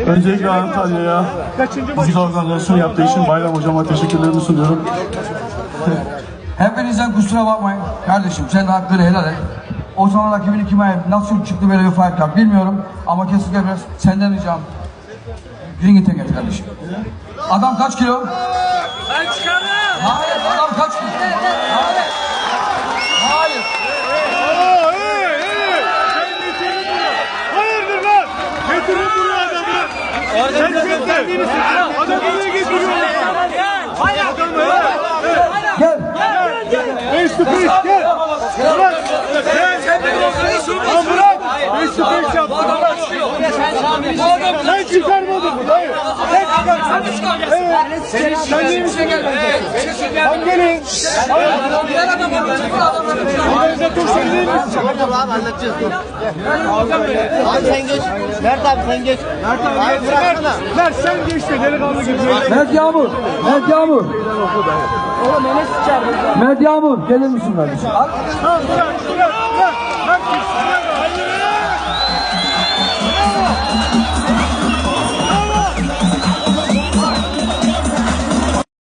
Öncelikle Antalya'ya müzik organizasyonu yaptığı için Bayram Hocama teşekkürlerimi sunuyorum. Hepinizden kusura bakmayın. Kardeşim sen de hakkını helal et. O zaman rakibini kime nasıl çıktı böyle bir fight card bilmiyorum. Ama kesinlikle biraz senden ricam. Ring'e geç kardeşim. Adam kaç kilo? Ben çıkarım. Hayır, adam kaç kilo? Hayır. Hayır. Hayırdır lan? Getirin buraya adamı. Sen kendini sıkın. Adamı niye getiriyorsun? Gel. Face to face gel. Bırak. Bırak. Face to face yap. Sen çıkarmadın mı? Hayır. Sen çıkarmadın. Evet. Sen neymiş? Sen gelin. Organizatör sen değil misin? Tamam abi halledeceğiz dur. Abi sen geç. Mert abi sen geç. Mert abi bıraksana. Mert sen geç de delikanlı gibi. Mert Yağmur. Mert Yağmur. Mert Yağmur gelir misin kardeşim? Tamam bırak.